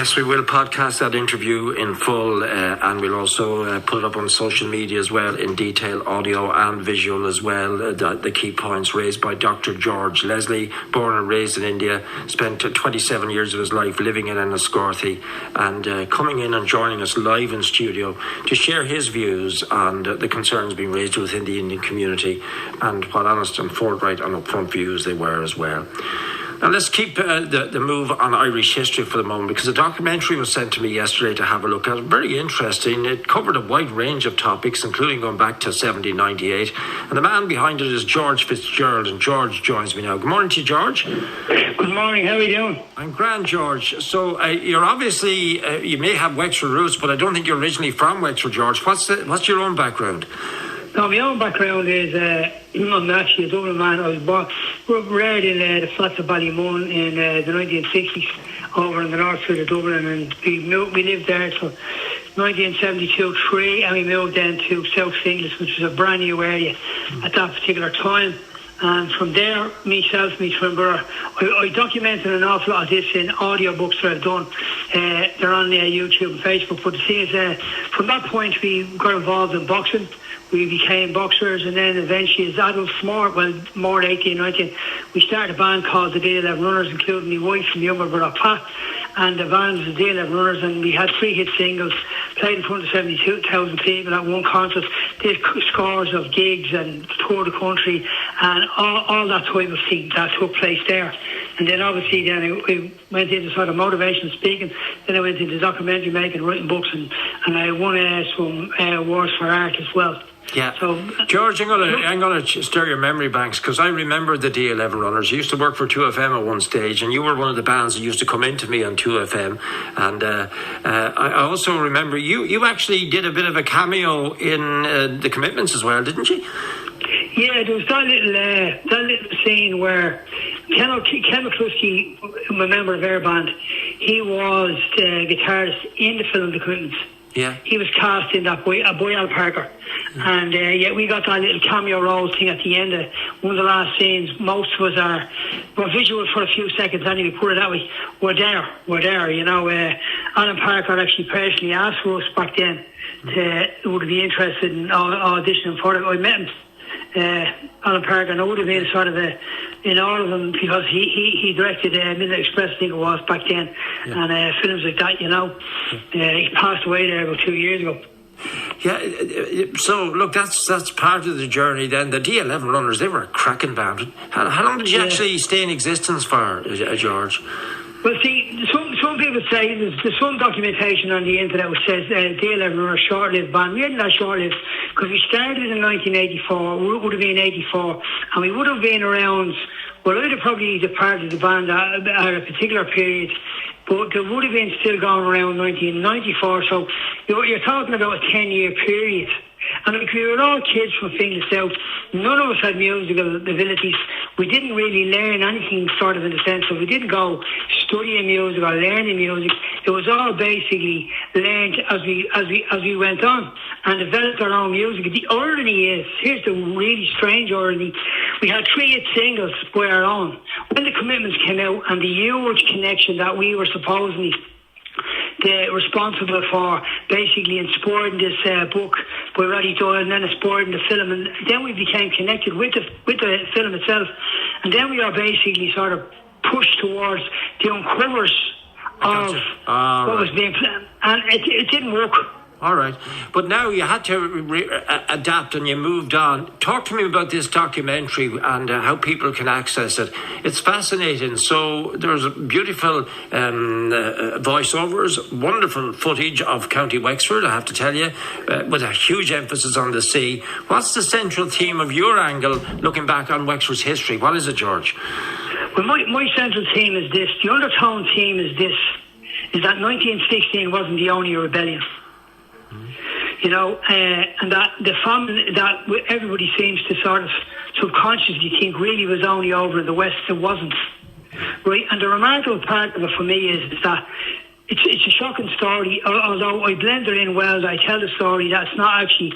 Yes, we will podcast that interview in full and we'll also put it up on social media as well in detail, audio and visual as well. The key points raised by Dr. George Leslie, born and raised in India, spent 27 years of his life living in Enniscorthy and coming in and joining us live in studio to share his views on the concerns being raised within the Indian community and what honest and forthright and upfront views they were as well. Now let's keep the move on Irish history for the moment, because a documentary was sent to me yesterday to have a look at. Very interesting. It covered a wide range of topics, including going back to 1798. And the man behind it is George Fitzgerald, and George joins me now. Good morning to you, George. Good morning. How are you doing? I'm grand, George. So you're obviously, you may have Wexford roots, but I don't think you're originally from Wexford, George. What's your own background? No, my own background is I'm actually a Dublin man. I was reared in the flats of Ballumun in the 1960s over in the north side of Dublin, and we lived there till 1972-3, and we moved then to South Finglas, which was a brand new area at that particular time. And from there, myself, my twin brother, I documented an awful lot of this in audiobooks that I've done. They're on YouTube and Facebook. But the thing is, from that point, we got involved in boxing. We became boxers, and then eventually as adults, more 18, 19, we started a band called the D11 Runners, including my wife and my younger brother Pat. And the band was the D11 Runners, and we had 3 hit singles, played in front of 72,000 people at one concert, did scores of gigs and toured the country, and all that type of thing that took place there. And then obviously then I went into sort of motivational speaking, then I went into documentary making, writing books, and I won some awards for art as well. Yeah, so, George, I'm gonna stir your memory banks, because I remember the D11 Runners. You used to work for 2FM at one stage, and you were one of the bands that used to come into me on 2FM. And I also remember you actually did a bit of a cameo in The Commitments as well, didn't you? Yeah, there was that little scene where Ken McCluskey, a member of our band, he was the guitarist in the film The Commitments. Yeah. He was cast in that Boyle Parker. And we got that little cameo role thing at the end of one of the last scenes. Most of us were visual for a few seconds anyway, put it that way. We're there, you know. Alan Parker actually personally asked for us back then would be interested in auditioning for it. I met him, Alan Parker, and I would have been sort of in all of them, because he directed Midnight Express, I think it was, back then, and films like that, you know. He passed away there about 2 years ago. Yeah, so look, that's part of the journey then. The D11 Runners, they were a cracking band. How long did you actually stay in existence for, George? Well, see, some people say there's some documentation on the internet which says D11 were a short-lived band. We hadn't that short-lived, because we started in 1984, we would have been 84, and we would have been around, well, I'd have probably departed the band at a particular period, but there would have been still going around 1994, so you're talking about a 10-year period. And like, we were all kids from Finglas South. None of us had musical abilities. We didn't really learn anything sort of in the sense of we didn't go studying music or learning music. It was all basically learned as we went on and developed our own music. The irony is, here's the really strange irony, we had 3 hit singles by our own. When The Commitments came out, and the huge connection that we were supposedly responsible for basically inspiring this book by Roddy Doyle, and then inspiring the film, and then we became connected with the film itself, and then we are basically sort of pushed towards the uncovers of what was being planned, and it didn't work. All right. But now you had to adapt and you moved on. Talk to me about this documentary and how people can access it. It's fascinating. So there's beautiful voiceovers, wonderful footage of County Wexford, I have to tell you, with a huge emphasis on the sea. What's the central theme of your angle looking back on Wexford's history? What is it, George? Well, my central theme is this. The undertone theme is this, is that 1916 wasn't the only rebellion. You know, and that the family that everybody seems to sort of subconsciously think really was only over in the West. It wasn't, right? And the remarkable part of it for me is that it's a shocking story. Although I blend it in well, I tell the story that's not actually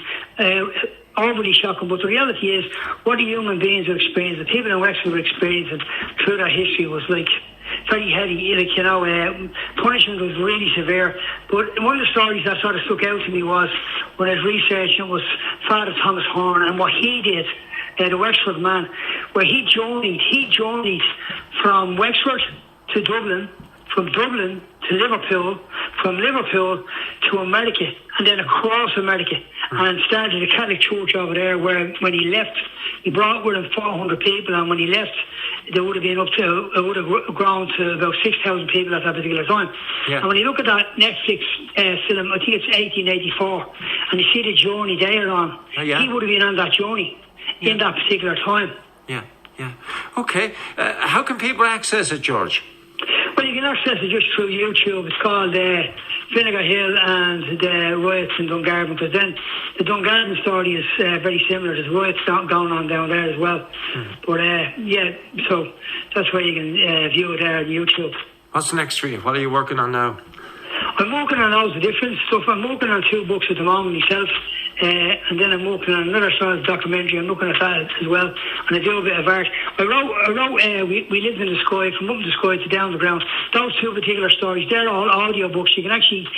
overly shocking. But the reality is, what the human beings are experiencing, the people in Wexford were experiencing through their history, was like very heavy. Like, punishment was really severe. But one of the stories that sort of stuck out to me was when I was researching was Father Thomas Horn and what he did, the Wexford man, where he journeyed from Wexford to Dublin, from Dublin to Liverpool, from Liverpool to America, and then across America, and started a Catholic church over there where when he left, he brought with him 400 people, and when he left, there would have been it would have grown to about 6,000 people at that particular time. Yeah. And when you look at that Netflix film, I think it's 1884, and you see the journey they're on, he would have been on that journey in that particular time. Yeah. Okay. How can people access it, George? Well, you can access it just through YouTube. It's called Vinegar Hill and the Riots in Dungarvan, because then the Dungarvan story is very similar. There's riots going on down there as well. But so that's where you can view it there on YouTube. What's next for you? What are you working on now? I'm working on loads of different stuff. I'm working on 2 books at the moment myself. And then I'm working on another sort of documentary. I'm looking at that as well, and I do a bit of art. I wrote We Lived in the Sky, From Up in the Sky to Down the Ground. Those 2 particular stories, they're all audiobooks. You can actually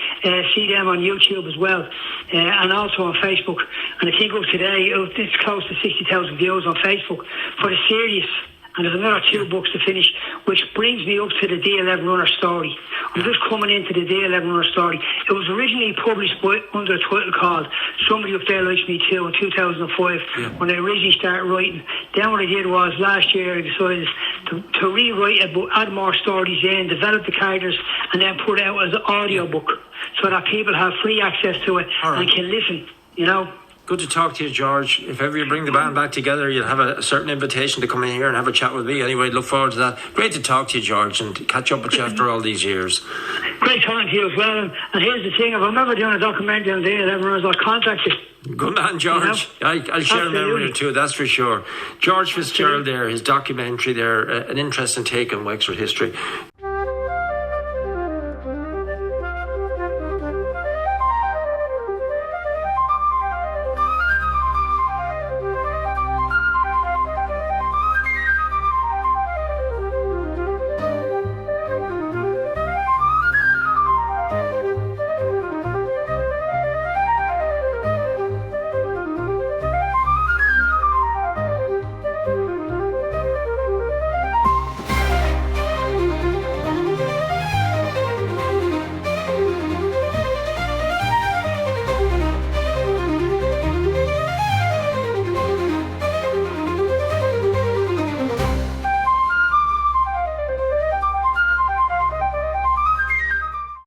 see them on YouTube as well, and also on Facebook. And I think of today, it's close to 60,000 views on Facebook for the series. And there's another 2 books to finish, which brings me up to the D11 Runner story. I'm just coming into the D11 Runner story. It was originally published under a title called Somebody Up There Likes Me Too in 2005 when I originally started writing. Then what I did was last year I decided to rewrite it, but add more stories in, develop the characters, and then put it out as an audiobook so that people have free access to it and can listen, Good to talk to you, George. If ever you bring the band back together, you'll have a certain invitation to come in here and have a chat with me. Anyway, look forward to that. Great to talk to you, George, and catch up with you after all these years. Great talking to you as well. And here's the thing, if I'm ever doing a documentary on D11 Runners, I'll contact you. Good man, George. I'll share a memory or two, that's for sure. George Fitzgerald there, his documentary there, an interesting take on Wexford history.